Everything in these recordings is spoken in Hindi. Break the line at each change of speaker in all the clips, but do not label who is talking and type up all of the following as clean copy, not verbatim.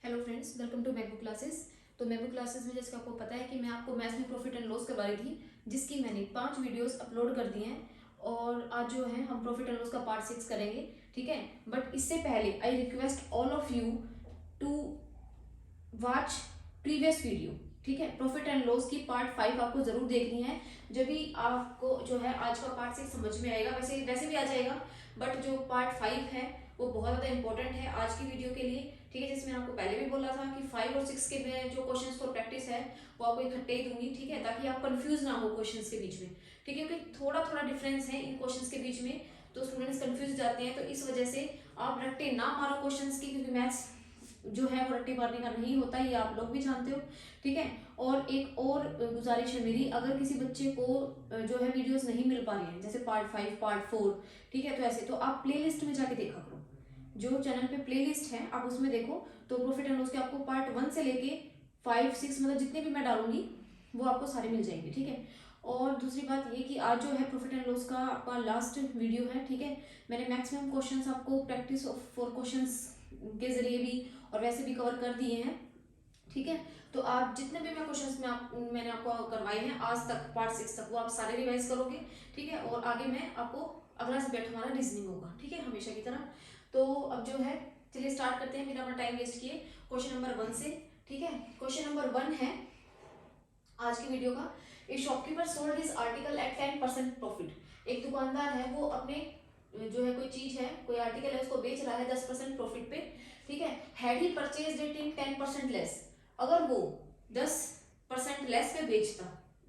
Hello friends, welcome to Macbook classes. तो मैकबुक क्लासेस में जैसे आपको पता है कि मैं आपको मैथ्स में प्रॉफिट एंड लॉस करवा रही थी, जिसकी मैंने 5 वीडियोस अपलोड कर दी हैं। और आज जो है हम प्रॉफिट एंड लॉस का पार्ट 6 करेंगे, ठीक है। बट इससे पहले I request all of you to watch previous video, ठीक है। प्रॉफिट एंड लॉस की पार्ट 5 आपको जरूर देखनी है, जब भी आपको जो है आज का पार्ट 6 समझ में आएगा। वैसे वैसे भी आ जाएगा, बट जो पार्ट 5 है वो बहुत ज़्यादा इंपॉर्टेंट है आज की वीडियो के लिए, ठीक है। जैसे मैंने आपको पहले भी बोला था कि 5 और 6 के में जो क्वेश्चंस फॉर प्रैक्टिस है वो आपको इकट्ठे ही दूंगी, ठीक है, ताकि आप कंफ्यूज ना हो क्वेश्चंस के बीच में, ठीक है। क्योंकि थोड़ा थोड़ा डिफरेंस है इन क्वेश्चंस के बीच में, तो स्टूडेंट्स कंफ्यूज जाते हैं। तो इस वजह से आप रट्टे ना मारो क्वेश्चंस की, क्योंकि मैथ्स जो है वो रट्टी मारने का नहीं होता, ये आप लोग भी जानते हो, ठीक है। और एक और गुजारिश है मेरी, अगर किसी बच्चे को जो है वीडियोस नहीं मिल पा रही है, जैसे पार्ट 5 पार्ट 4, ठीक है, तो ऐसे तो आप प्लेलिस्ट में जाके देखा करो। जो चैनल पे प्लेलिस्ट है आप उसमें देखो, तो प्रॉफिट एंड लॉस के आपको पार्ट 1 से लेके 5 6 मतलब जितने भी मैं डालूंगी वो आपको सारे मिल जाएंगे, ठीक है। और दूसरी बात ये कि आज जो है प्रॉफिट एंड लॉस का आपका लास्ट वीडियो है, ठीक है। मैंने मैक्सिमम क्वेश्चंस आपको प्रैक्टिस फॉर क्वेश्चंस के जरिए भी और वैसे भी कवर कर दिए हैं, ठीक है। तो आप जितने भी मैं क्वेश्चंस में मैंने आपको करवाए हैं आज तक पार्ट 6 तक, वो आप सारे रिवाइज करोगे, ठीक है। और आगे मैं आपको अगला सब्जेक्ट हमारा रीजनिंग होगा, ठीक है, हमेशा की तरह। तो अब जो है चलिए स्टार्ट करते हैं बिना अपना टाइम वेस्ट किए क्वेश्चन नंबर 1 से, ठीक है। क्वेश्चन नंबर 1 है आज की वीडियो का। A shopkeeper sold his article at 10% profit. एक दुकानदार है, वो अपने जो है कोई चीज है, कोई आर्टिकल है, उसको बेच रहा है 10% प्रॉफिट पे, ठीक है। Had he purchased it in 10% less. अगर वो 10% लेस पे बेचता,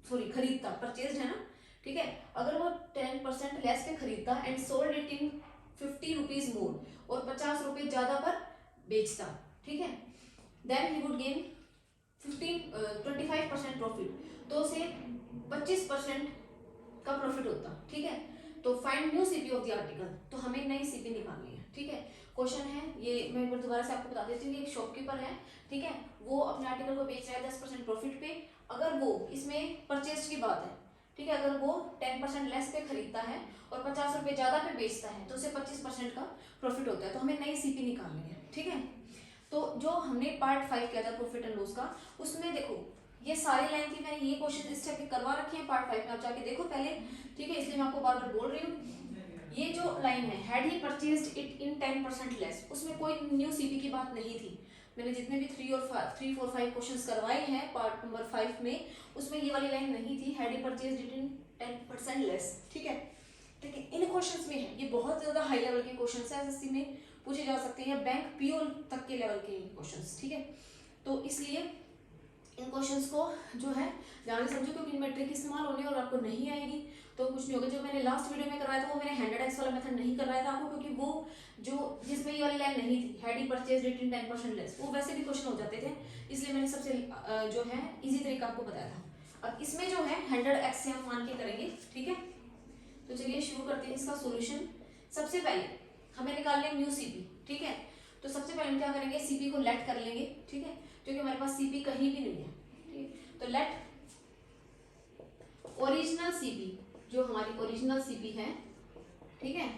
सॉरी खरीदता, परचेज्ड है ना, ठीक है। अगर वो 10% लेस पे खरीदता and sold it in 50 rupees more, और 50 रुपए ज्यादा पर बेचता, ठीक है, then he would gain 25% profit, तो उसे 25% का प्रॉफिट होता, ठीक है। तो find new CP of the article, तो हमें नई सीपी निकालनी है, ठीक है। क्वेश्चन है ये, मैं एक बार दोबारा से आपको बता देती हूँ। एक शॉपकीपर है, ठीक है, वो अपने आर्टिकल को बेच रहा है 10% प्रॉफिट पे। अगर वो, इसमें परचेज की बात है, ठीक है, अगर वो 10% लेस पे खरीदता है और 50 रुपए ज्यादा पे बेचता है, तो उसे 25% का प्रॉफिट होता है। तो हमें नई सीपी निकालनी है, ठीक है। तो जो हमने पार्ट 5 किया था प्रॉफिट एंड लॉस का, उसमें देखो ये सारी लाइन थी, मैंने ये क्वेश्चन इस टाइप के करवा रखे हैं पार्ट 5 में, आप जाके देखो पहले, ठीक है। इसलिए मैं आपको बार बार बोल रही हूँ। ये जो लाइन है, had he purchased it in 10% less, उसमें कोई न्यू सीपी की बात नहीं थी। मैंने जितने भी 3 4 5 क्वेश्चंस करवाए हैं पार्ट नंबर 5 में, उसमें ये वाली लाइन नहीं थी, had he purchased it in 10% less, ठीक है। लेकिन इन क्वेश्चंस में है, ये बहुत ज्यादा हाई लेवल के क्वेश्चंस है, एसएससी में पूछे जा सकते हैं, या बैंक पीओ तक के लेवल के क्वेश्चंस, ठीक है। तो इसलिए इन क्वेश्चंस को जो है ध्यान से समझो, क्योंकि इनमें ट्रिक इस्तेमाल होने और आपको नहीं आएगी तो कुछ नहीं होगा। जो मैंने लास्ट वीडियो में करवाया था वो मैंने 100x वाला मेथड नहीं करवाया था आपको, क्योंकि वो जो जिसमें ये वाली लाइन नहीं थी, had he purchase it in 10% less, वो वैसे भी क्वेश्चन हो जाते थे, इसलिए मैंने सबसे जो है इजी तरीका आपको बताया था। अब इसमें जो है 100x से हम मान के करेंगे, ठीक है। तो चलिए शुरू करते हैं इसका सॉल्यूशन। सबसे पहले हमें निकालने न्यू सीपी, ठीक है। तो सबसे पहले हम क्या करेंगे, सीपी को लेट कर लेंगे, ठीक है, क्योंकि हमारे पास सीपी कहीं भी नहीं है, ठीक है। तो लेट ओरिजिनल सीपी, जो हमारी ओरिजिनल सीपी है, ठीक है,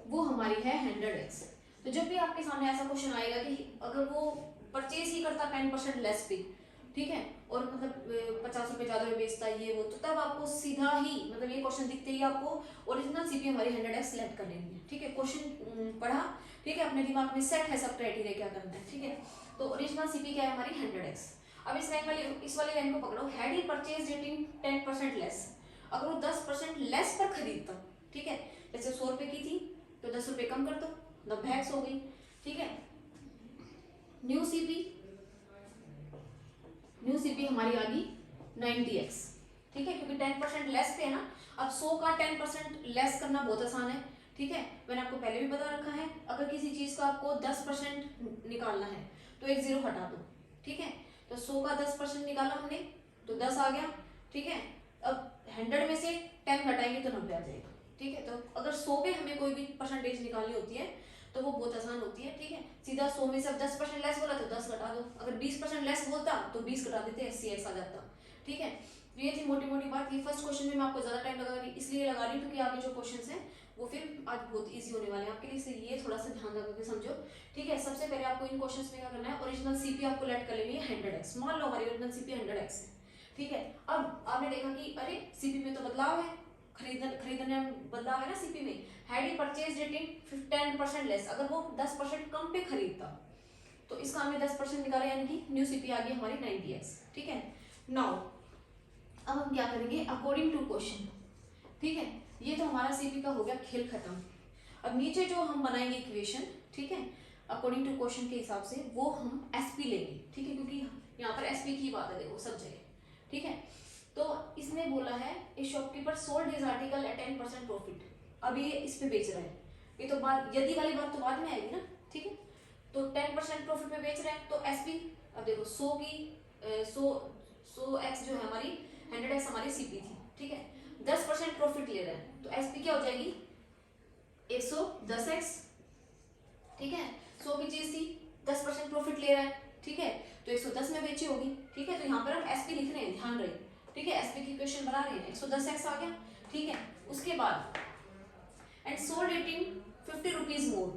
वो हमारी है 100x। तो जब भी आपके सामने ऐसा क्वेश्चन आएगा कि अगर वो परचेज ही करता 10% लेस पे, ठीक है, और मतलब 50 रुपए ज्यादा में बेचता है ये वो, तो तब आपको सीधा ही मतलब ये क्वेश्चन दिखते ही आपको ओरिजिनल सीपी हमारी 100x सेलेक्ट कर लेनी है, ठीक है। क्वेश्चन पढ़ा, ठीक है, अपने दिमाग में सेट है सब क्राइटेरिया क्या करना है, ठीक है। तो ओरिजिनल सीपी क्या है हमारी 100x। अब इस वाली लाइन को पकड़ो, had he purchase it in 10% less. अगर वो 10% लेस पर खरीदता, ठीक है, जैसे 100 रुपए की थी तो 10 रुपए कम कर दो, 90x हो गई, ठीक है। न्यू सीपी, न्यू सीपी हमारी आ गई 90x, ठीक है, क्योंकि 10% लेस पे है ना। अब 100 का 10% लेस करना बहुत आसान है, ठीक है, मैंने आपको पहले भी बता रखा है। अगर किसी चीज का आपको 10% निकालना है तो एक जीरो हटा दो, ठीक है। तो 100 का 10% निकाला हमने तो 10 आ गया, ठीक है। अब 100 में से 10 घटाएंगे तो 90 आ जाएगा, ठीक है। तो अगर 100 पे हमें कोई भी परसेंटेज निकालनी होती है तो वो बहुत आसान होती है, ठीक है। सीधा 100 में से अब 10% लेस बोला तो 10 घटा दो, अगर 20% लेस बोलता तो 20 घटा देते, 80x आ जाता, ठीक है। तो ये थी मोटी मोटी बात। ये फर्स्ट क्वेश्चन में मैं आपको ज्यादा टाइम लगा रही इसलिए लगा रही हूँ क्योंकि आगे जो क्वेश्चन है वो फिर आज बहुत इजी होने वाले हैं आपके लिए, इसलिए ये थोड़ा सा ध्यान रख के समझो। ठीक है, सबसे पहले आपको इन क्वेश्चंस में क्या करना है, ओरिजिनल सीपी आपको लेट कर लेनी है 100x। मान लो हमारी ओरिजिनल सीपी 100x है। ठीक है, अब आपने देखा कि अरे सीपी में तो बदलाव है, खरीदने में बदलाव है ना सीपी में। Had he purchased it in 10% less, अगर वो 10% कम पे खरीदता तो इसका हमने 10% निकाला, यानी कि न्यू सीपी आ गई हमारी 90x। ठीक है, नाउ अब हम क्या करेंगे अकॉर्डिंग टू क्वेश्चन। ठीक है, ये तो हमारा सीपी का हो गया खेल खत्म। अब नीचे जो हम बनाएंगे इक्वेशन, ठीक है, अकॉर्डिंग टू क्वेश्चन के हिसाब से वो हम एसपी लेंगे। ठीक है, क्योंकि यहाँ पर एसपी की बात है देखो सब जगह। ठीक है, तो इसने बोला है इस shopkeeper sold his article at 10% profit. अब ये इस पे बेच रहा है, ये तो बात यदि वाली बात तो बाद में आएगी ना। ठीक है, तो 10% प्रॉफिट पे बेच रहे हैं तो एसपी, अब देखो 100 की 100 एक्स जो है हमारी 100x हमारी सीपी थी। ठीक है, 10% प्रॉफिट ले रहा है तो एसपी क्या हो जाएगी 110x। ठीक है, 100 की चीज थी, 10% प्रॉफिट ले रहा है। ठीक है, तो 110 में बेची होगी। ठीक है, तो यहाँ पर हम एसपी लिख रहे हैं, ध्यान रहे। ठीक है, एसपी की इक्वेशन बना रहे हैं, 110x आ गया। ठीक है, उसके बाद and sold it in 50 rupees मोर।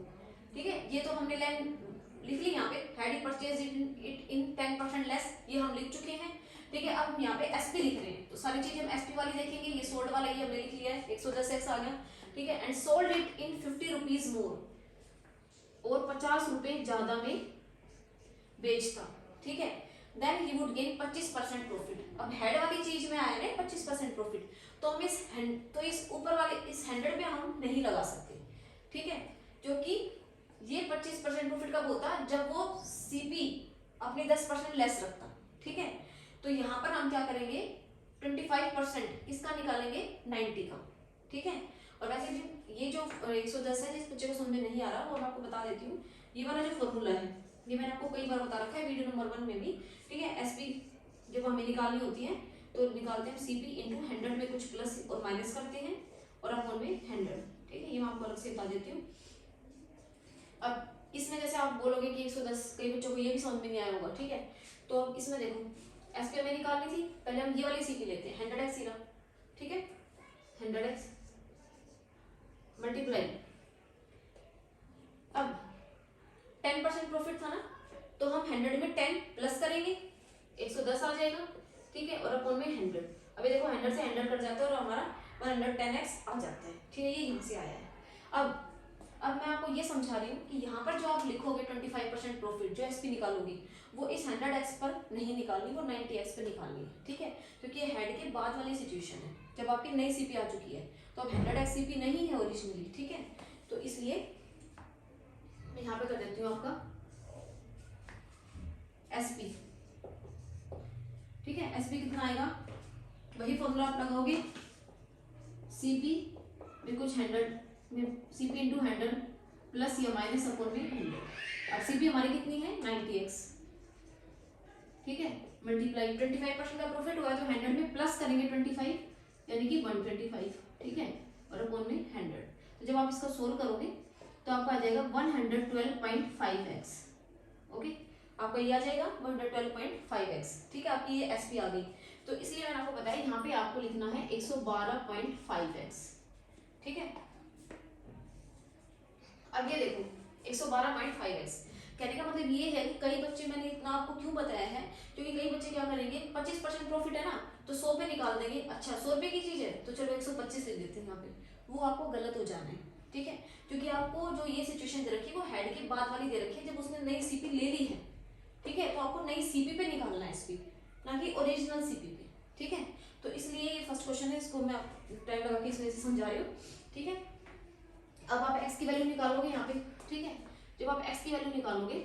ठीक है, ये तो हमने लाइन लिख ली यहाँ पे, had he purchase it in 10% less, ये हम लिख चुके हैं। ठीक है, अब हम यहाँ पे एसपी लिख रहे हैं, तो सारी चीजें हम एसपी वाली देखेंगे। ये सोल्ड वाला ये हमने लिख लिया है, 110x आ गया। ठीक है, and sold it in 50 rupees more, और 50 रुपए ज्यादा में बेचता। ठीक है, then he would gain 25% profit. अब हेड वाली चीज में आया ना 25% प्रॉफिट, तो हम इस ऊपर वाले इस 100 में हम नहीं लगा सकते। ठीक है, क्योंकि ये 25% प्रॉफिट कब होता जब वो सीपी अपनी 10% लेस रखता। ठीक है, तो यहाँ पर हम क्या करेंगे 25% इसका निकालेंगे 90 का। ठीक है, और वैसे भी ये जो 110 है, जिस बच्चे को समझ में नहीं आ रहा वो मैं आपको बता देती हूँ। ये वाला जो फॉर्मूला है ये मैंने आपको कई बार बता रखा है वीडियो नंबर 1 में भी। ठीक है, एसपी जब हमें निकालनी होती है तो निकालते हैं सीपी इंटू 100 में कुछ प्लस और माइनस करते हैं और अपॉन में 100। ठीक है, ये मैं आपको अलग से बता देती हूँ। अब इसमें जैसे आप बोलोगे कि 110, कई बच्चों को ये भी समझ में नहीं आया होगा। ठीक है, तो अब इसमें देखो एसपी हमें निकालनी थी, पहले हम ये वाली सीपी लेते हैं 100x सीरा। ठीक है, 100x मल्टीप्लाई, अब 10% प्रॉफिट था ना, तो हम 100 में 10 प्लस करेंगे 110 आ जाएगा। ठीक है, और अपॉन में 100। अभी देखो 100 से 100 कट जाता है और हमारा 110x आ जाता है। ठीक है, ये यहाँ से आया है। अब मैं आपको ये समझा रही हूँ कि यहाँ पर जो आप लिखोगे 25% प्रॉफिट जो एसपी निकालोगी वो इस 100x पर नहीं निकालनी, वो 90x पर निकालनी है। ठीक है, क्योंकि ये हेड के बाद वाली सिचुएशन है जब आपकी नई सीपी आ चुकी है, तो अब 100x सीपी नहीं है ओरिजिनली। ठीक है, तो इसलिए मैं यहाँ पे कर देती हूँ आपका एसपी। ठीक है, एसपी कितना आएगा, वही फॉर्मूला आप लगाओगे, सीपी में कुछ 100 में सीपी इंटू 100 प्लस या माइनस अपॉन में 100। अब सीपी हमारी कितनी है 90x। ठीक है, मल्टीप्लाई 25% का प्रॉफिट हुआ तो 100 में प्लस करेंगे 25 यानी कि 125। ठीक है, और अपॉन में 100। तो जब आप इसका सोल्व करोगे तो आपका आ जाएगा 112.5x। ओके, आपका ये आ जाएगा 112.5x। ठीक है, आपकी ये एसपी आ गई, तो इसलिए मैंने आपको बताया यहाँ पे आपको लिखना है 112.5x। ठीक है, अब ये देखो 112.5x कहने का मतलब ये है कि कई बच्चे, मैंने इतना आपको क्यों बताया है क्योंकि कई बच्चे क्या करेंगे 25% प्रॉफिट है ना तो 100 पे निकाल देंगे। अच्छा 100 रुपए की चीज है तो चलो 125 ले लेते हैं यहाँ पे, वो आपको गलत हो जाना है। ठीक है, क्योंकि आपको जो ये सिचुएशन दे रखी है वो हेड के बाद वाली दे रखी है जब उसने नई सीपी ले ली है। ठीक है, तो आपको नई सीपी पे निकालना है एसपी, ना कि ओरिजिनल सीपी पे। ठीक है, तो इसलिए ये फर्स्ट क्वेश्चन है, इसको मैं टाइम लगा के इस वजह से समझा रही हूँ। ठीक है, अब आप x की वैल्यू निकालोगे यहाँ पे। ठीक है, जब आप x की वैल्यू निकालोगे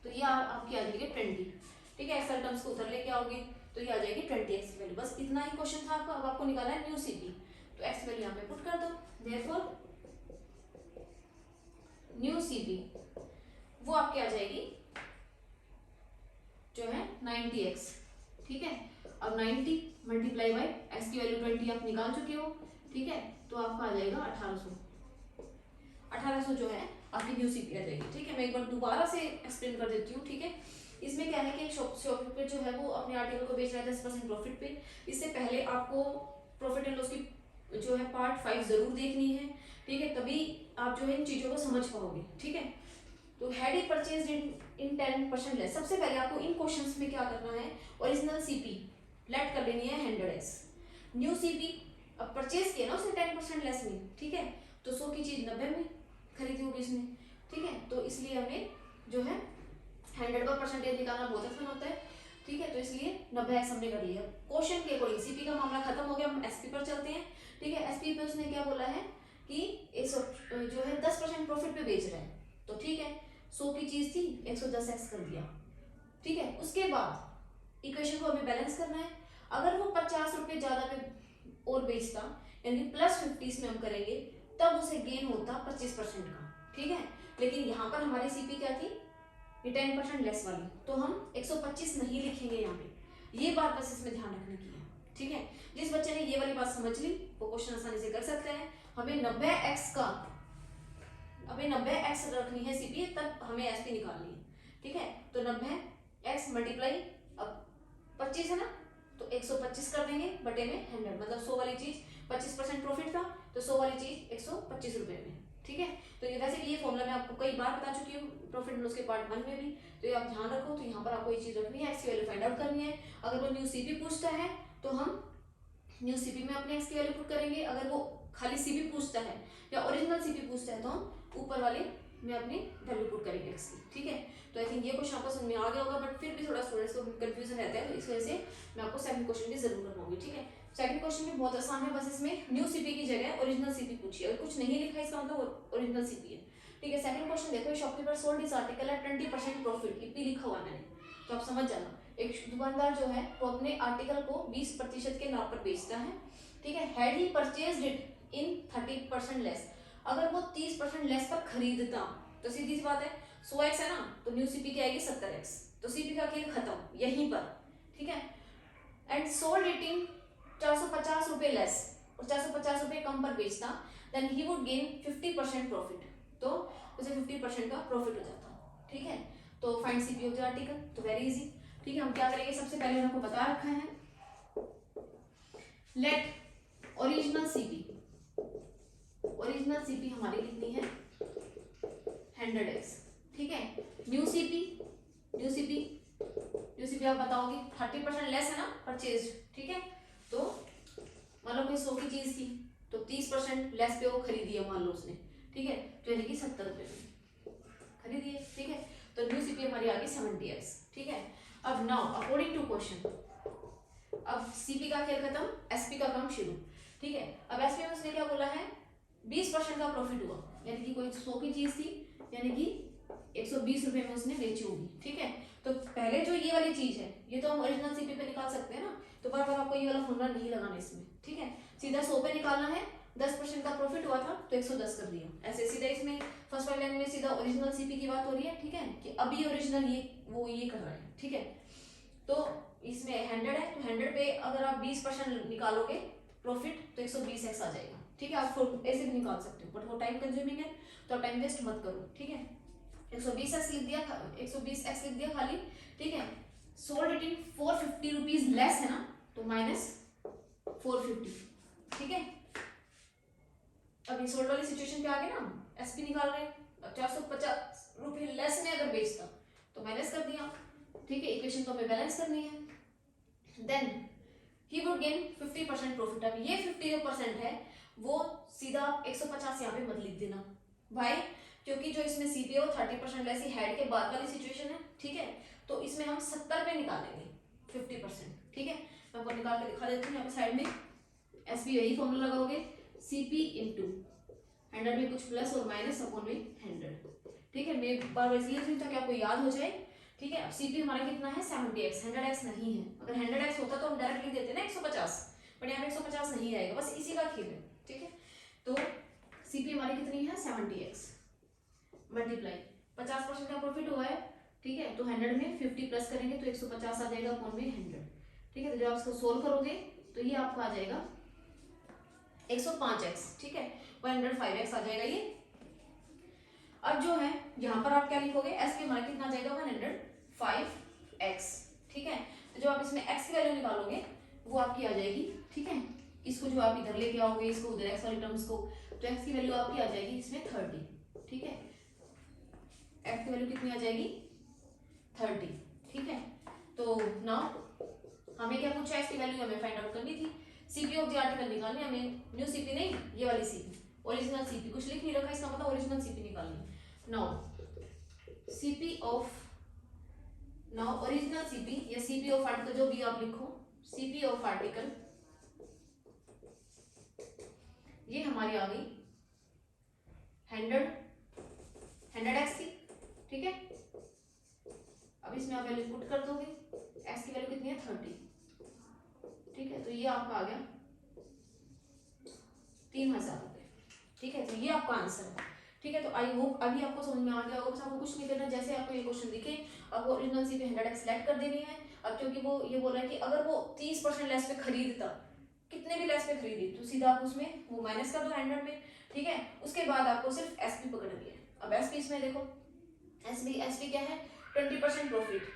तो ये आपकी आ जाएगी 20। ठीक है, एक्सेल टर्म्स को उधर लेके आओगे तो ये आ जाएगी 20x की वैल्यू। बस इतना ही क्वेश्चन था आपका। अब आपको निकालना है न्यू सीपी, तो x की वैल्यू यहाँ पे पुट कर दो। देयरफॉर न्यू सीपी वो आपकी आ जाएगी जो है 90x। ठीक है, अब 90 मल्टीप्लाई बाय x की वैल्यू 20 आप निकाल चुके हो। ठीक है, तो आपका आ जाएगा 1800 जो है आपकी न्यू सीपी आ जाएगी। ठीक है, मैं एक बार दोबारा से एक्सप्लेन कर देती हूँ। ठीक है, इसमें क्या है कि एक शॉप पे जो है वो अपने आर्टिकल को बेच रहा है 10% प्रॉफिट पे। इससे पहले आपको प्रॉफिट एंड लॉस की जो है पार्ट 5 जरूर देखनी है। ठीक है, तभी आप जो है इन चीजों को समझ पाओगे। ठीक है, तो had he purchase in 10% less. सबसे पहले आपको इन क्वेश्चंस में क्या करना है, ओरिजिनल सीपी लेट कर लेनी है 100x, न्यू सीपी अब परचेज किया ना उसने 10% लेस में, ठीक है, तो 100 की चीज 90 में खरीदी होगी इसने। ठीक है, तो इसलिए हमें जो है 100 का परसेंटेज निकालना बहुत आसान होता है। ठीक है, तो इसलिए 90x हमने कर लिया। क्वेश्चन के अकॉर्डिंग सीपी का मामला खत्म हो गया, हम एसपी पर चलते हैं। ठीक है, एसपी पे उसने क्या बोला है कि जो है 10% प्रॉफिट पे बेच रहा है, तो ठीक है 100 की चीज थी 110x कर दिया। ठीक है, उसके बाद इक्वेशन को हमें बैलेंस करना है। अगर वो 50 रुपये ज्यादा पे और बेचता, यानी +50 में हम करेंगे, तब उसे गेन होता 25% का। ठीक है, लेकिन यहाँ पर हमारी सीपी क्या थी, ये 10% लेस वाली, तो हम 125 नहीं लिखेंगे यहाँ पे। ये बात बस इसमें ध्यान रखने की है। ठीक है, जिस बच्चे ने ये वाली बात समझ ली वो क्वेश्चन आसानी से कर सकते हैं। हमें 90x रखनी है सीपी, तब हमें एसपी निकालनी है। ठीक है, तो 90x मल्टीप्लाई, अब 25 है ना, तो 125 कर देंगे बटे में 100, मतलब 100 वाली चीज 25% प्रॉफिट था, तो 100 वाली चीज 125 रुपए में। ठीक है, तो ये वैसे भी ये फॉर्मूला मैं आपको कई बार बता चुकी हूँ प्रॉफिट एंड लॉस के पार्ट 1 में भी, तो ये आप ध्यान रखो। तो यहाँ पर आपको ये चीज रखनी है, एक्स की वैल्यू फाइंड आउट करनी है। अगर वो न्यू सीपी पूछता है तो हम न्यू सीपी में अपने एक्स की वैल्यू पुट करेंगे। अगर वो खाली सीपी पूछता है या ओरिजिनल सीपी पूछता है तो हम ऊपर वाले में अपनी वैल्यू पुट करेंगे एक्स की। ठीक है, तो आई थिंक ये क्वेश्चन आपको समझ में आ गया होगा, बट फिर भी थोड़ा स्टूडेंट्स को कंफ्यूजन रहता है, तो इस वजह से मैं आपको सेकंड क्वेश्चन भी जरूर करवाऊंगी। ठीक है, सेकंड क्वेश्चन भी बहुत आसान है, बस इसमें न्यू सीपी की जगह ओरिजिनल सीपी पूछी है। अगर कुछ नहीं लिखा इसका मतलब ओरिजिनल सीपी है। ठीक है, सेकंड क्वेश्चन देखो, shopkeeper sold this article at 20% profit, EP लिखा हुआ मैंने, तो आप समझ जाना। एक दुकानदार जो है वो अपने आर्टिकल को 20% के नाम पर बेचता है। ठीक है, had he purchased it in 30% less, अगर वो 30% लेस पर खरीदता, तो सीधी सी बात है 100x है ना, तो न्यू सीपी की आएगी 70x, तो सीपी का खेल खत्म यहीं पर। ठीक है, एंड सोल्ड इट इन 450 रुपए लेस, और 450 रुपए कम पर बेचता, then he would gain 50% profit, तो उसे 50% का प्रॉफिट हो जाता। ठीक है, तो find CP of the article, तो वेरी इजी। ठीक है, हम क्या करेंगे, सबसे पहले आपको बता रखा है, let original CP, original CP हमारी कितनी है 100x। ठीक है, new CP, new CP, new CP आप बताओगे 30% लेस है ना परचेज। ठीक है, तो मान लो कोई 100 की चीज थी, तो 30% लेस पे वो खरीदी है मान लो उसने। ठीक है, तो यानी कि 70 रुपए में खरीदी है। ठीक है, तो न्यू सीपी हमारी आ गई 70x। ठीक है, अब नाउ अकॉर्डिंग टू क्वेश्चन, अब सीपी का खेल खत्म, एसपी का काम शुरू। ठीक है, अब एसपी में उसने क्या बोला है, 20% का प्रॉफिट हुआ, यानी कि कोई 100 की चीज थी, यानी कि 120 रुपए में उसने बेची होगी। ठीक है, तो पहले जो ये वाली चीज है ये तो हम ओरिजिनल सीपी पे निकाल सकते हैं ना, तो बार बार आपको ये वाला फॉर्मूला नहीं लगाना इसमें। ठीक है, सीधा 100 पे निकालना है, 10% का प्रॉफिट हुआ था तो 110 कर दिया, ऐसे सीधा इसमें फर्स्ट वाली लाइन में सीधा ओरिजिनल सीपी की बात हो रही है। ठीक है, कि अभी ओरिजिनल ये वो ये कर रहा है। ठीक है, तो इसमें 100 है, तो 100 पे अगर आप 20% निकालोगे प्रॉफिट तो 120x आ जाएगा। ठीक है, आप ऐसे भी निकाल सकते हो, बट वो टाइम कंज्यूमिंग है, तो आप टाइम वेस्ट मत करो। ठीक है, 120x लिख दिया, 120x लिख दिया खाली। ठीक है, sold it in 450 rupees less है ना, तो -450। ठीक है, अभी सोल्ड वाली सिचुएशन पे आ गए ना, एसपी निकाल रहे हैं, 450 रुपये लेस में अगर बेचता तो माइनस कर दिया। ठीक है, इक्वेशन तो हमें बैलेंस करनी है। Then he would gain 50% profit. अब ये 50% है वो सीधा 150 यहाँ पे मत लिख देना भाई, क्योंकि जो इसमें सीपीओ 30% लेस ही हेड के बाद वाली सिचुएशन है। ठीक है, तो इसमें हम 70 पे निकालेंगे 50%। ठीक है, मैं आपको निकाल के दिखा देती हूँ, यहाँ पे साइड में एसपी यही फॉर्मूला लगाओगे, सीपी इंटू 100 में कुछ प्लस और माइनस अपॉन में 100। ठीक है, मैं बार बार इसलिए लिखती हूँ ताकि आपको याद हो जाए। ठीक है, अब सीपी हमारा कितना है 70x, 100x नहीं है। अगर 100x होता तो हम डायरेक्ट लिख देते ना 150, बट यहाँ पे 150 नहीं आएगा, बस इसी का खेल है। ठीक है, तो सीपी हमारी कितनी है 70x मल्टीप्लाई 50% का प्रॉफिट हुआ है। ठीक है, तो 100 में 50 प्लस करेंगे तो 150 आ जाएगा अपॉन में 100। ठीक है, तो जब आप इसको सोल्व करोगे तो ये आपको आ जाएगा 105x। ठीक है, 105x आ जाएगा ये। अब जो है यहाँ पर आप क्या लिखोगे, एस पी हमारा कितना आ जाएगा 105x। ठीक है, तो जब आप इसमें x की वैल्यू निकालोगे वो आपकी आ जाएगी। ठीक है, इसको जो आप इधर लेके आओगे, इसको उधर x वाली टर्म्स को तो एक्स की वैल्यू आपकी आ जाएगी इसमें 30, ठीक है। एक्स की वैल्यू कितनी आ जाएगी 30, ठीक है। तो नाउ हमें क्या पूछा, एक्स की वैल्यू हमें फाइंड आउट करनी थी, सीपी ऑफ द आर्टिकल निकालनी है हमें, न्यू सीपी नहीं, ये वाली सीपी, ओरिजिनल सीपी, कुछ लिख नहीं रखा इसका मतलब ओरिजिनल सीपी निकालनी है। Now CP of, now original CP या सीपी ऑफ आर्टिकल जो भी आप लिखो, सीपी ऑफ आर्टिकल ये हमारी आ गई 100 एक्स की, ठीक है। अब इसमें आप वैल्यू पुट कर दोगे, एक्स की वैल्यू कितनी है 30, ठीक है। तो ये आपका आ गया 3000 रुपये, ठीक है। तो ये आपका आंसर है, ठीक है। तो आई होप अभी आपको समझ में आ गया होगा। आपको कुछ नहीं करना, जैसे आपको ये क्वेश्चन दिखे आपको ओरिजिनल सीपी 100x सेलेक्ट कर देनी है। अब क्योंकि वो ये बोल रहा है कि अगर वो 30% लेस पे खरीदता, कितने भी लेस पे खरीदी, तो सीधा आप उसमें वो माइनस कर दो 100 में, ठीक है। उसके बाद आपको सिर्फ एसपी पकड़नी है। अब एसपी इसमें देखो, एसपी क्या है 20% प्रॉफिट,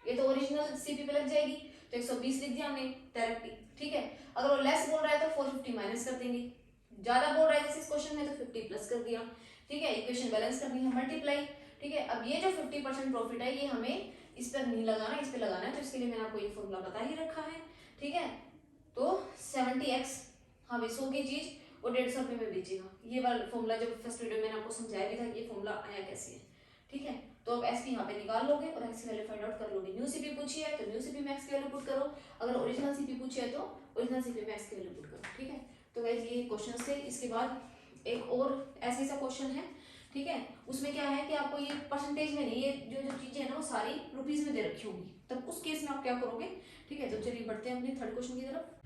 ये तो ओरिजिनल सीपी पे लग जाएगी, तो 120 लिख दिया हमने डायरेक्टली, ठीक है। अगर वो लेस बोल रहा है तो 450 माइनस कर देंगे, ज्यादा बोल रहा है जैसे इस क्वेश्चन में तो 50 प्लस कर दिया, ठीक है। इक्वेशन बैलेंस करनी है मल्टीप्लाई, ठीक है। अब ये जो 50% प्रॉफिट है ये हमें इस पर नहीं लगाना, इस पे लगाना है, तो इसके लिए मैंने आपको ये फॉर्मूला बता ही रखा है, ठीक है। तो 70x हाँ बेचो की चीज वो 150 रुपये में बेचेगा, ये वाला फॉर्मूला जो फर्स्ट वीडियो में मैंने आपको समझाया भी था, ये फॉर्मूला आया कैसे है, ठीक है। तो अब एसपी यहाँ पे निकाल लोगे और एक्स की वैल्यू फाइंड आउट कर लोगे। न्यू सीपी पूछी है तो न्यू सीपी में एक्स की वैल्यू पुट करो, अगर ओरिजिनल सीपी पूछी है तो ओरिजिनल सीपी में एक्स की वैल्यू पुट करो, ठीक है। तो गाइस ये क्वेश्चन थे। इसके बाद एक और ऐसे सा क्वेश्चन है, ठीक है। उसमें क्या है कि आपको ये परसेंटेज में नहीं, ये जो जो चीजें है ना वो सारी रुपीज में दे रखी होगी, तब उस केस में आप क्या करोगे, ठीक है। तो चलिए बढ़ते हैं अपने थर्ड क्वेश्चन की तरफ।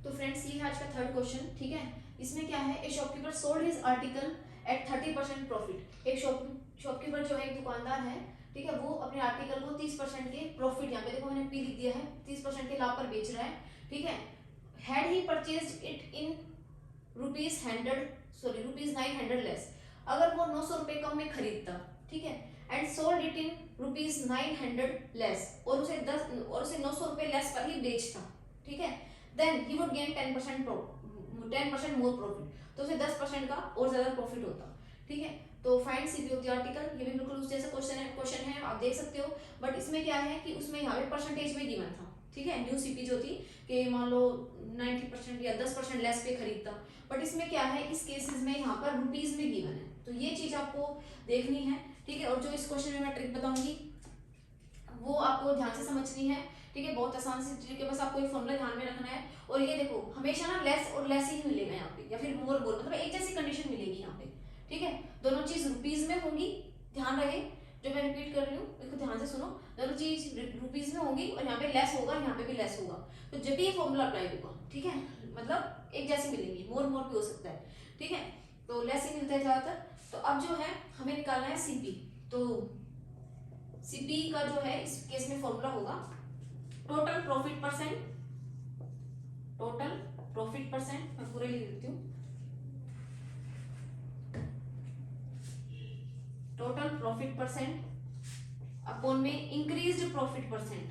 तो फ्रेंड्स ये है आज का थर्ड क्वेश्चन, ठीक है। इसमें क्या है, a shopkeeper sold his article at 30% profit. एक शॉपकीपर जो है, एक दुकानदार है, ठीक है, वो अपने आर्टिकल को 30% के प्रॉफिट, यहाँ पे देखो मैंने पी लिख दिया है, 30% के लाभ पर बेच रहा है, ठीक है। Had he purchased it in rupees 900 less, अगर वो 900 रुपए कम में खरीदता, ठीक है, and sold it in rupees 900 less, और उसे 900 रुपए लेस पर ही बेचता, ठीक है, then he would gain 10% more profit, तो उसे 10% का और ज्यादा प्रॉफिट होता, ठीक है। तो find CP of the article, ये भी बिल्कुल उस जैसा क्वेश्चन है आप देख सकते हो, बट इसमें क्या है कि उसमें यहाँ पे परसेंटेज में गिवन था, ठीक है। न्यू सीपी जो थी कि मान लो 90% या 10% लेस पे खरीदता, बट इसमें क्या है, इस केसेस में यहाँ पर रुपीज में गिवन है, तो ये चीज आपको देखनी है, ठीक है। और जो इस क्वेश्चन में मैं ट्रिक बताऊंगी वो आपको ध्यान से समझनी है, ठीक है। बहुत आसान सी ट्रिक है, बस आपको ये फॉर्मूला ध्यान में रखना है। और ये देखो हमेशा ना लेस और लेस ही मिलेगा यहाँ पे, या फिर मोर मतलब एक जैसी कंडीशन मिलेगी यहाँ पे, ठीक है। दोनों चीज रुपीज में होंगी, ध्यान रहे, जो मैं रिपीट कर रही हूँ इसको ध्यान से सुनो, दोनों चीज रुपीज में होंगी और यहाँ पे लेस होगा, यहाँ पे भी लेस होगा, तो जब भी ये फॉर्मूला अप्लाई होगा, ठीक है, मतलब एक जैसी मिलेंगी, मोर भी हो सकता है, ठीक है। तो लेस ही मिलता है ज्यादातर। तो अब जो है हमें निकालना है सीपी, तो सीपी का जो है इस केस में फॉर्मूला होगा टोटल प्रॉफिट परसेंट, मैं पूरे लिख देती हूँ, टोटल प्रॉफिट परसेंट अपॉन में इंक्रीज्ड प्रॉफिट परसेंट,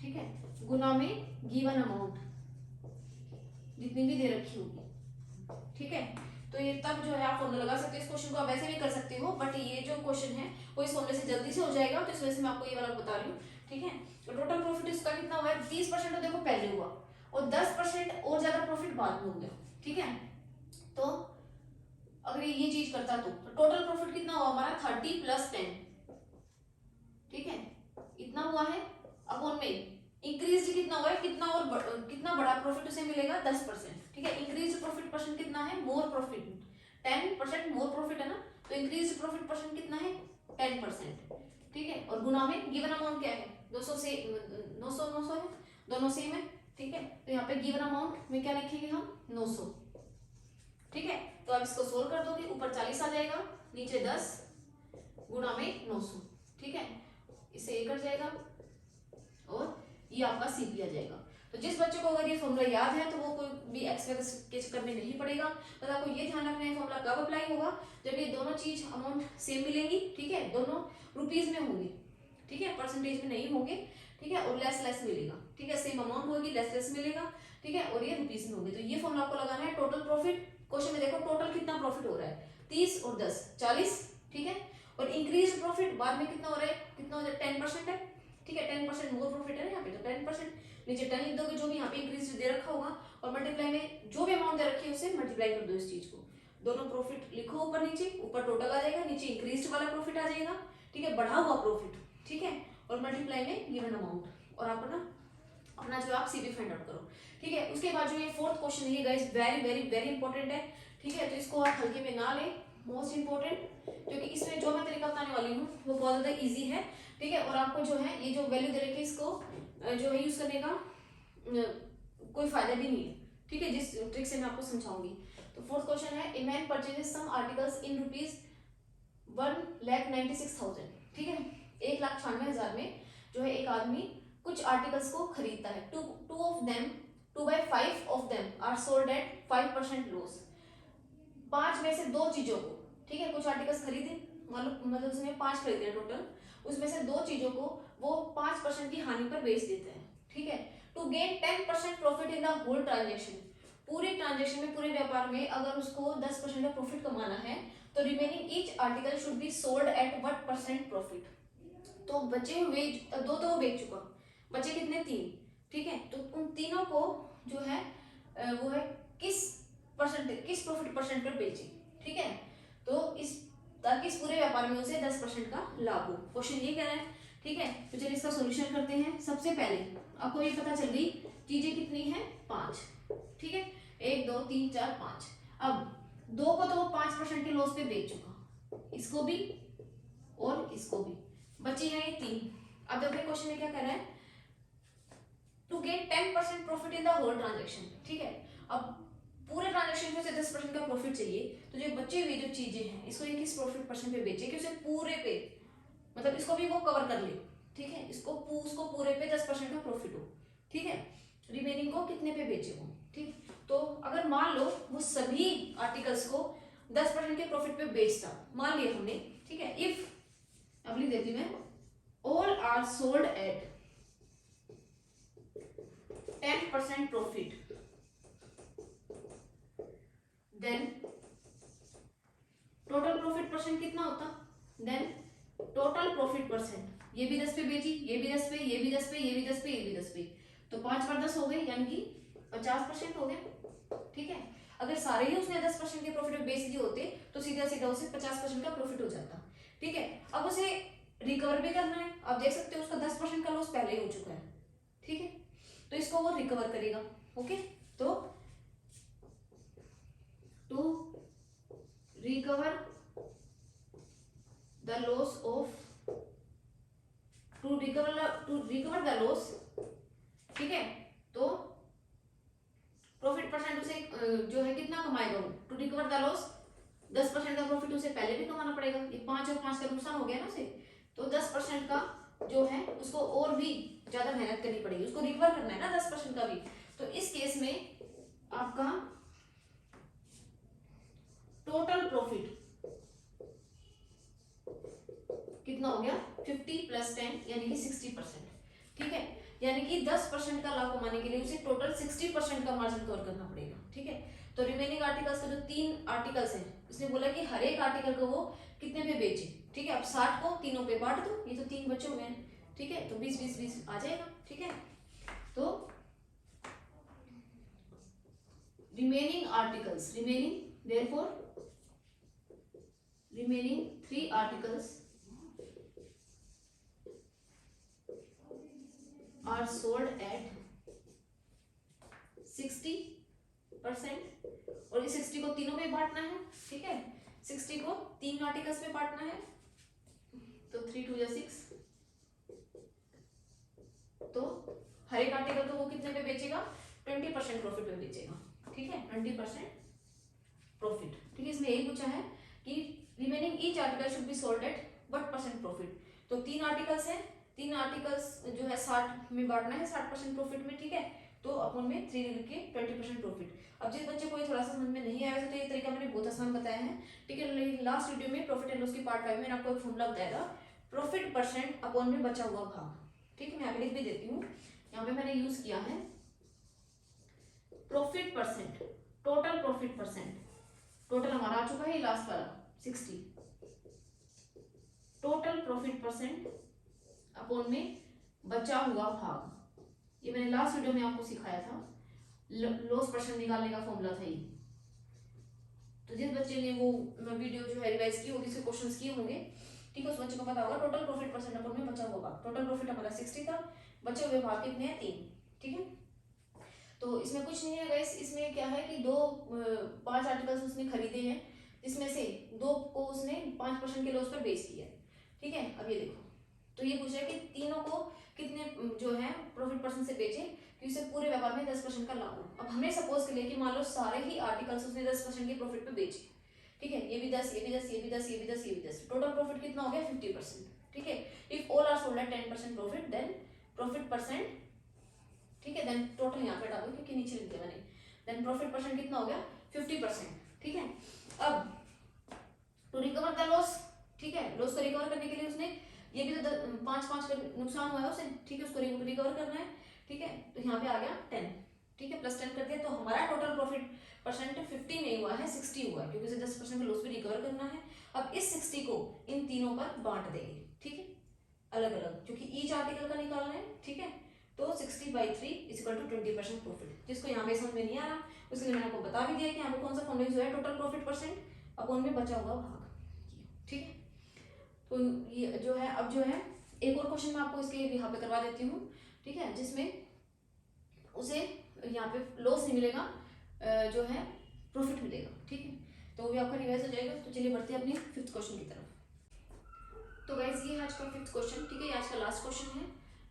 ठीक है, गुना में गिवन अमाउंट जितनी भी दे रखी होगी, ठीक है। तो ये तब जो है आप फॉर्मूला लगा सकते हो। इस क्वेश्चन को आप वैसे भी कर सकते हो, बट ये जो क्वेश्चन है वो इस फॉर्मूले से जल्दी से हो जाएगा, तो इस वजह से मैं आपको ये वाला बता रही हूँ, ठीक है। तो टोटल प्रॉफिट इसका कितना हुआ है, 30% तो देखो पहले हुआ और 10% और ज्यादा प्रॉफिट बाद में हो गया, ठीक है। तो अगर ये चीज करता तो टोटल प्रॉफिट कितना हुआ हमारा 30 + 10, ठीक है, इतना हुआ है, अपॉन में इंक्रीज कितना हुआ है, कितना बड़ा प्रॉफिट उसे मिलेगा 10%, ठीक है। इंक्रीज प्रॉफिट परसेंट कितना है, मोर प्रॉफिट 10% मोर प्रॉफिट है ना, तो इंक्रीज प्रॉफिट परसेंट कितना है 10%, ठीक है। और गुना में गिवन अमाउंट क्या है 200 से 900 है, दोनों सेम है, ठीक है। तो यहाँ पे गिवन अमाउंट में क्या लिखेंगे हम 900, ठीक है। तो आप इसको सोल्व कर दोगे, ऊपर 40 आ जाएगा, नीचे 10 गुना में 900, ठीक है। इससे ये कट जाएगा और ये आपका सीपी आ जाएगा। तो जिस बच्चे को अगर ये फॉर्मूला याद है तो वो कोई भी एक्सरसाइज के चक्कर में नहीं पड़ेगा। बस आपको ये ध्यान रखना है फॉर्मूला कब अप्लाई होगा, जब ये दोनों चीज अमाउंट सेम मिलेंगी, ठीक है, दोनों रुपीज में होंगी, ठीक है, परसेंटेज में नहीं होंगे, ठीक है, और लेस लेस मिलेगा, ठीक है, सेम अमाउंट होगी, लेस लेस मिलेगा, ठीक है, और ये रुपीज में होगी। तो ये फॉर्मूला आपको लगाना है। टोटल प्रॉफिट, क्वेश्चन में देखो टोटल कितना प्रॉफिट हो रहा है, 30 और 10 40, ठीक है, और इंक्रीज प्रॉफिट बाद में कितना हो रहा है, कितना हो रहा है, 10% है, ठीक है, 10% मोर प्रॉफिट है ना यहाँ पे, तो 10% नीचे 10 लिख दोगे, जो भी यहाँ पे इंक्रीज दे रखा होगा, और मल्टीप्लाई में जो भी अमाउंट दे रखी है उसे मल्टीप्लाई कर दो इस चीज को, दोनों प्रॉफिट लिखो ऊपर नीचे, ऊपर टोटल आ जाएगा, नीचे इंक्रीज वाला प्रॉफिट आ जाएगा, ठीक है, बढ़ा हुआ प्रॉफिट, ठीक है, और मल्टीप्लाई में गिवन अमाउंट, और आप ना अपना जो आप सीबी फाइंड आउट करो, ठीक है। उसके बाद जो ये फोर्थ क्वेश्चन है guys, very very very important है, ठीक है, तो इसको आप हल्के में ना लें, मोस्ट इंपॉर्टेंट, क्योंकि इसमें जो मैं तरीका बताने वाली हूँ वो बहुत ज्यादा इजी है, ठीक है, और आपको जो है ये जो वैल्यू दे रखी है इसको जो है यूज करने का कोई फायदा भी नहीं है, ठीक है, जिस ट्रिक से मैं आपको समझाऊंगी। तो फोर्थ क्वेश्चन है, a man purchases some articles in rupees 1,96,000, ठीक है, 1,96,000 में जो है एक आदमी कुछ आर्टिकल्स को खरीदता है, two by 5 of them are sold at 5% loss, 5 में से 2 चीजों को, ठीक है, कुछ आर्टिकल्स खरीदे, मतलब उसमें 5 खरीदे टोटल, उसमें से 2 चीजों को वो 5% की हानि पर बेच देते हैं, ठीक है, to gain 10% profit in the whole transaction, पूरे ट्रांजेक्शन में, पूरे व्यापार में अगर उसको 10% का प्रॉफिट कमाना है तो remaining each article should be sold at what percent profit, तो बचे हुए 2 तो वो बेच चुका, बचे कितने 3, ठीक है, तो उन तीनों को जो है वो है किस प्रॉफिट परसेंट पर बेचे, ठीक है, तो इस ताकि इस पूरे व्यापार में उसे 10% का लाभ हो, क्वेश्चन ये कह रहा है, ठीक है। तो चलिए इसका सॉल्यूशन करते हैं। सबसे पहले आपको ये पता चल गई चीजें कितनी है, 5, ठीक है, 1 2 3 4 5, अब 2 को तो वो 5% के लॉस पे बेच चुका, इसको भी और इसको भी, बचे हैं ये 3। अब देखिए क्वेश्चन में क्या कह रहा है, to get 10% profit in the whole transaction, ठीक है, अब पूरे ट्रांजेक्शन में से 10% का प्रॉफिट चाहिए, तो जो बची हुई जो चीजें हैं इसको ये किस प्रॉफिट परसेंट पे बेचे कि उसे पूरे पे, मतलब इसको भी वो कवर कर ले, ठीक है, उसको पूरे पे 10% का प्रॉफिट हो, ठीक है, रिमेनिंग को कितने पे बेचे वो, ठीक, तो अगर मान लो वो सभी आर्टिकल्स को 10% के प्रॉफिट पे बेचता, मान लिया हमने, ठीक है, इफ अब लिख देती मैं, all are sold at 10% profit, then total profit percent कितना होता, देन टोटल प्रॉफिट परसेंट, ये भी 10 पे बेची, ये भी 10 पे, ये भी 10 पे, ये भी 10 पे, ये भी 10 पे, तो 5 बार 10 हो गए, यानी कि 50% हो गया, ठीक है। अगर सारे ही उसने 10% के प्रॉफिट में बेच दिए होते तो सीधा सीधा उसे 50% का प्रॉफिट हो जाता, ठीक है। अब उसे रिकवर भी करना है, आप देख सकते हो उसका 10% का लॉस पहले ही हो चुका है, ठीक है, तो इसको वो रिकवर करेगा, ओके। तो to recover the loss of, to recover the loss, ठीक है, तो प्रॉफिट परसेंट उसे जो है कितना कमाएगा वो, टू रिकवर द लॉस 10% का प्रॉफिट उसे पहले भी कमाना पड़ेगा, ये 5 और 5 का नुकसान हो गया ना उसे, तो 10% का जो है उसको और भी ज्यादा मेहनत करनी पड़ेगी, उसको रिकवर करना है ना 10% का भी, तो इस केस में आपका टोटल प्रॉफिट कितना हो गया, 50 + 10 यानी कि 60%, ठीक है, यानी कि 10% का लाभ कमाने के लिए उसे टोटल 60% का मार्जिन कवर करना पड़ेगा, ठीक है। तो रिमेनिंग आर्टिकल्स का जो 3 आर्टिकल्स हैं, उसने बोला कि हर एक आर्टिकल को वो कितने पे बेचे, ठीक है, अब 60 को तीनों पे बांट दो, ये तो 3 बचे हुए हैं, ठीक है, तो 20 20 20 आ जाएगा, ठीक है। तो remaining articles, therefore remaining 3 articles are sold at 60%, और इस 60 को तीनों में बांटना है, ठीक है, 60 को 3 आर्टिकल्स में बांटना है, तो 3 2 6, तो हर एक आर्टिकल को वो कितने पे बेचेगा, 20% प्रॉफिट पे बेचेगा, ठीक है, 20% प्रॉफिट, ठीक है। इसमें यही पूछा है कि remaining each article should be sold at what percent profit, तो 3 आर्टिकल्स हैं, 3 आर्टिकल्स जो है 60 में बांटना है, 60% प्रॉफिट में, ठीक है, तो अपन में 3 लिख के 20% प्रॉफिट। अब जिस बच्चे को ये थोड़ा सा समझ में नहीं आया तो ये तरीका मैंने बहुत आसान बताया है, ठीक है, लेकिन लास्ट वीडियो में प्रॉफिट एंड लॉस की पार्ट 5 में आपको एक फॉर्मूला बताया था, प्रॉफिट परसेंट अपॉन में बचा हुआ भाग, ठीक है, मैं यहाँ पे लिख भी देती हूँ। यहाँ पे मैंने यूज किया है profit percent, total profit percent. Total हमारा आ चुका है लास्ट वाला 60, टोटल प्रॉफिट परसेंट अपॉन में बचा हुआ भाग। ये मैंने लास्ट वीडियो में आपको सिखाया था, लॉस परसेंट निकालने का फॉर्मूला था ये। तो जिस बच्चे ने वो वीडियो जो है रिवाइज की होगी, उसके क्वेश्चंस किए होंगे, ठीक है, उस बच्चे को पता होगा टोटल प्रॉफिट परसेंट अपॉन में बचा हुआ भाग। टोटल प्रॉफिट हमारा 60 था, बचे हुए भाग कितने हैं 3, ठीक है। तो इसमें कुछ नहीं है गाइस, इसमें क्या है कि 5 आर्टिकल्स उसने खरीदे हैं, जिसमें से 2 को उसने 5% के लॉस पर बेच दिया, ठीक है। अब ये देखो, तो ये पूछ रहा है कि तीनों को कितने जो है प्रॉफिट परसेंट से बेचे कि उसे पूरे व्यापार में 10% का लाभ हो। अब हमने सपोज कर लिया कि मान लो सारे ही आर्टिकल्स उसने 10% के प्रॉफिट पे बेचे, ठीक है, ये भी 10, ये भी 10, ये भी 10, ये भी 10, ये भी 10, टोटल प्रॉफिट कितना हो गया 50%, ठीक है। If all are sold at 10% profit, then profit percent, ठीक है, देन टोटल यहाँ पे डालो क्योंकि नीचे लिख दिया मैंने, देन प्रॉफिट परसेंट कितना हो गया 50%, ठीक है। अब टू रिकवर द लॉस, ठीक है, लॉस को रिकवर करने के लिए उसने ये भी तो 5 का नुकसान हुआ है उसे, ठीक है, उसको रिकवर करना है, ठीक है। तो यहाँ पे आ गया 10, ठीक है, प्लस 10 कर दिया, तो हमारा टोटल प्रॉफिट परसेंट 50 नहीं हुआ है 60 हुआ है, क्योंकि उसे 10% का लॉस भी रिकवर करना है। अब इस 60 को इन तीनों पर बांट देंगे, ठीक है, अलग अलग, क्योंकि ईच आर्टिकल का निकालना है, ठीक है। तो 60/3 इक्वल टू 20% प्रॉफिट। जिसको यहाँ पे समझ में नहीं आ रहा उसके लिए मैंने आपको बता भी दिया कि यहाँ पे कौन सा फॉर्मूला यूज है, टोटल प्रॉफिट परसेंट अपॉन में बचा हुआ भाग, ठीक है। तो ये जो है, अब जो है एक और क्वेश्चन मैं आपको इसके यहाँ पे करवा देती हूँ, ठीक है, जिसमें उसे यहाँ पे लॉस नहीं मिलेगा, जो है प्रॉफिट मिलेगा, ठीक है। तो वो भी आपका रिवाइज हो जाएगा। तो चलिए बढ़ते हैं अपने 5th क्वेश्चन की तरफ। तो गाइस ये आज का 5th क्वेश्चन, ठीक है, ये आज का लास्ट क्वेश्चन है।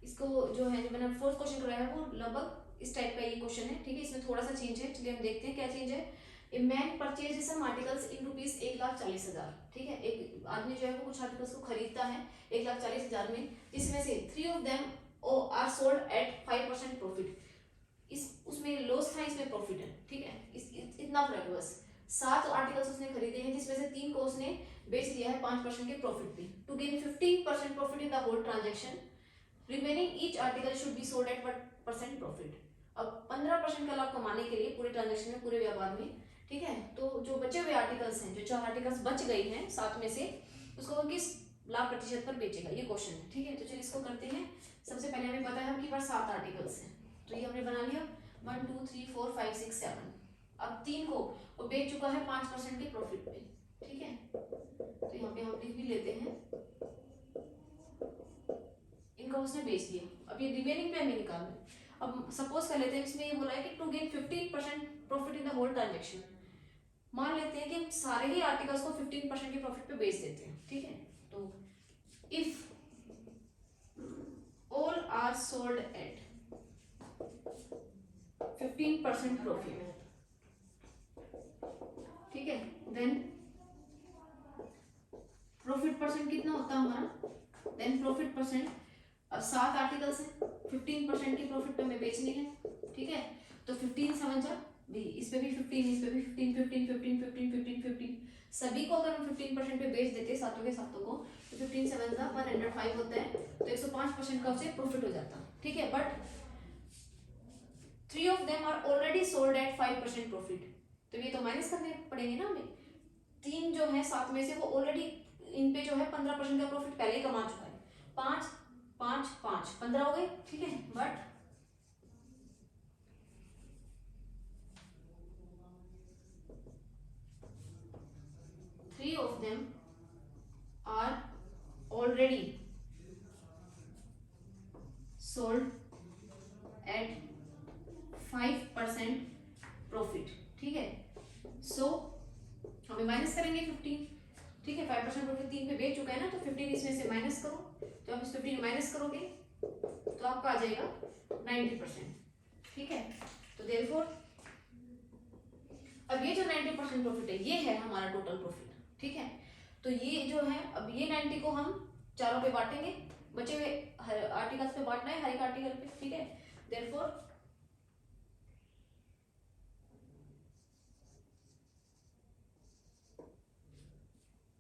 इसको जो है, जो मैंने 4th क्वेश्चन कराया है वो लगभग इस टाइप का ये क्वेश्चन है, ठीक है। इसमें थोड़ा सा चेंज है, चलिए हम देखते हैं क्या चेंज है। A man purchase some articles in rupees 1,40,000, ठीक है। एक आदमी जो है वो कुछ आर्टिकल्स को खरीदता है 1,40,000 में, जिसमें से 3 of them are sold at 5% profit. इस उसमें लॉस था, इसमें प्रॉफिट है, ठीक है। इतना फर्क है बस। 7 आर्टिकल्स उसने खरीदे हैं, जिसमें से 3 को उसने बेच दिया है 5% के प्रॉफिट पे। To gain 15% profit in the whole transaction, remaining each article should be sold at 1% profit. अब 15% का लाभ कमाने के लिए पूरे ट्रांजेक्शन में, पूरे व्यापार में, ठीक है, तो जो बचे हुए आर्टिकल्स हैं, जो 4 आर्टिकल्स बच गई हैं 7 में से, उसको वो किस लाभ प्रतिशत पर बेचेगा, ये क्वेश्चन है, ठीक है। तो चलिए इसको करते हैं। सबसे पहले हमें पता है आपके पास 7 आर्टिकल्स हैं, तो ये हमने बना लिया 1 2 3 4 5 6 7। अब 3 को वो बेच चुका है 5% के प्रॉफिट पे, ठीक है। तो यहाँ पे हम लिख भी लेते हैं, इनका उसने बेच दिया। अब ये रिमेनिंग पे हमें निकालना है। अब सपोज कर लेते हैं, इसमें ये बोला है कि to gain 15% profit in the whole transaction. मान लेते हैं कि हम सारे ही आर्टिकल्स को 15% के प्रॉफिट पे बेच देते हैं, ठीक है। तो if all are sold at 15% profit, ठीक है, देन प्रॉफिट परसेंट कितना होता है हमारा, देन प्रॉफिट परसेंट, अब 7 आर्टिकल्स हैं, 15% की प्रॉफिट पे हमें बेचनी है, ठीक है। तो 15 7 जा भी, इस पे भी 15, इस पे भी 15 15 15 15 15 15, सभी को अगर हम 15% पे बेच देते सातों के सातों को, तो 15 7 जा 105 होता है, तो 105% का उसे प्रॉफिट हो जाता, ठीक है। But 3 of them are already sold at 5% profit, तो ये तो माइनस करने पड़ेंगे ना हमें। 3 जो है 7 में से वो ऑलरेडी इन पे जो है 15% का प्रॉफिट पहले ही कमा चुका है। 5 5 5 15 हो गए, ठीक है। But three of them are already sold at 5% profit, ठीक है। सो हमें माइनस करेंगे 15, ठीक है। 5% प्रॉफिट 3 पे बेच चुका है ना, तो 15 इसमें से माइनस करो, तो आप इस 15 माइनस करोगे तो आपका आ जाएगा 90%, ठीक है। तो देयरफॉर अब ये जो 90% प्रॉफिट है, ये है हमारा टोटल प्रॉफिट, ठीक है। तो ये जो है, अब ये 90 को हम चारों पे बांटेंगे, बचे हुए आर्टिकल्स पे बांटना है, हर एक आर्टिकल पे, ठीक है। देयरफॉर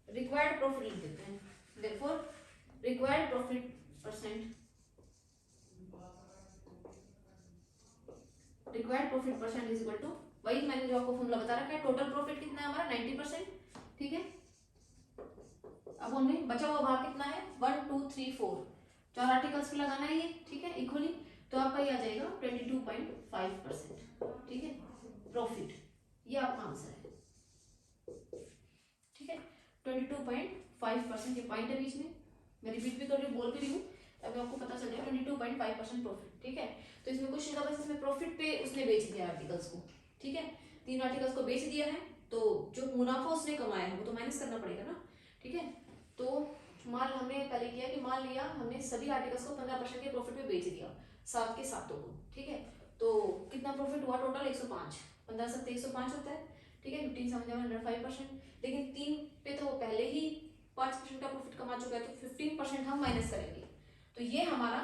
रिक्वायर्ड प्रॉफिट लिख देते हैं, therefore required profit percent required profit percent is equal to, वही मैंने जो आपको फॉर्मूला बता रखा है, टोटल प्रॉफिट कितना है हमारा 90%, ठीक है। अब हमें बचा हुआ भाग कितना है 1 2 3 4, 4 आर्टिकल्स पे लगाना है ये, ठीक है, इक्वली। तो आपका ये आ जाएगा 22.5%, ठीक है, प्रॉफिट, ये आपका आंसर है, ठीक है। 22.5%, ये पॉइंट है बीच में, मैं रिपीट भी कर रही हूँ, बोल भी रही हूँ, तभी आपको पता चल जाएगा 22.5% प्रॉफिट, ठीक है। तो इसमें क्वेश्चन का बस इसमें प्रॉफिट पे उसने बेच दिया आर्टिकल्स को, ठीक है, 3 आर्टिकल्स को बेच दिया है, तो जो मुनाफा उसने कमाया है वो तो माइनस करना पड़ेगा ना, ठीक है। तो माल हमने पहले किया कि मान लिया हमने सभी आर्टिकल्स को 15% के प्रॉफिट पे बेच दिया, सात के सातों को, ठीक है। तो कितना प्रॉफिट हुआ टोटल 105, 15 सत्ते 105 होता है, ठीक है, 15/7 लेकिन 3 पे तो वो पहले ही 5% का प्रॉफिट कमा चुका है, तो 15% हम माइनस करेंगे, तो ये हमारा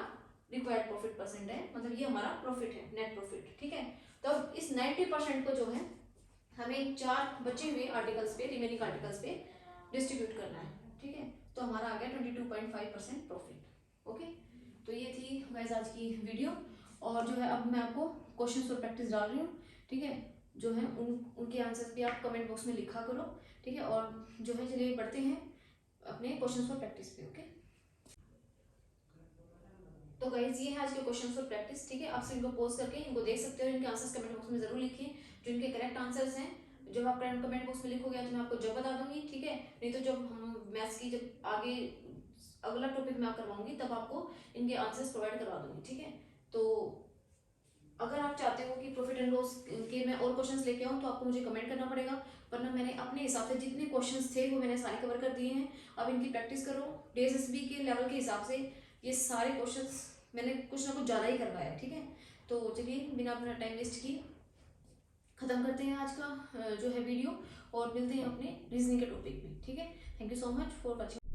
रिक्वायर्ड प्रॉफिट परसेंट है, मतलब ये हमारा प्रॉफिट है, नेट प्रॉफिट, ठीक है। तो इस 90% को जो है हमें 4 बचे हुए आर्टिकल्स पे, रिमेनिंग आर्टिकल्स पे डिस्ट्रीब्यूट करना है, ठीक है। तो हमारा आ गया 22.5% प्रॉफिट, ओके। तो ये थी गाइस आज की वीडियो, और जो है अब मैं आपको क्वेश्चंस और प्रैक्टिस डाल रही हूँ, ठीक है। जो है उनके आंसर्स भी आप कमेंट बॉक्स में लिखा करो, ठीक है। और जो है चलिए बढ़ते हैं अपने क्वेश्चंस और प्रैक्टिस पे, ओके। तो गाइस ये है आज के क्वेश्चंस और प्रैक्टिस, ठीक है। आप इनको पोज करके इनको देख सकते हो, इनके आंसर्स कमेंट बॉक्स में जरूर लिखिए, जो इनके करेक्ट आंसर्स हैं। जब आप कमेंट बॉक्स में लिखोगे तो मैं आपको जब बता दूंगी, ठीक है। नहीं तो जब हम मैथ्स की जब आगे अगला टॉपिक मैं करवाऊंगी तब आपको इनके आंसर्स प्रोवाइड करवा दूंगी, ठीक है। तो अगर आप चाहते हो कि प्रॉफिट एंड लॉस के मैं और क्वेश्चंस लेके आऊँ तो आपको मुझे कमेंट करना पड़ेगा, वरना मैंने अपने हिसाब से जितने क्वेश्चंस थे वो मैंने सारे कवर कर दिए हैं। अब इनकी प्रैक्टिस करो, DSSB के लेवल के हिसाब से ये सारे क्वेश्चंस मैंने कुछ ना कुछ ज़्यादा ही करवाया, ठीक है। तो चलिए बिना अपना टाइम वेस्ट किए ख़त्म करते हैं आज का जो है वीडियो, और मिलते हैं अपने रीजनिंग के टॉपिक में, ठीक है। Thank you so much for watching.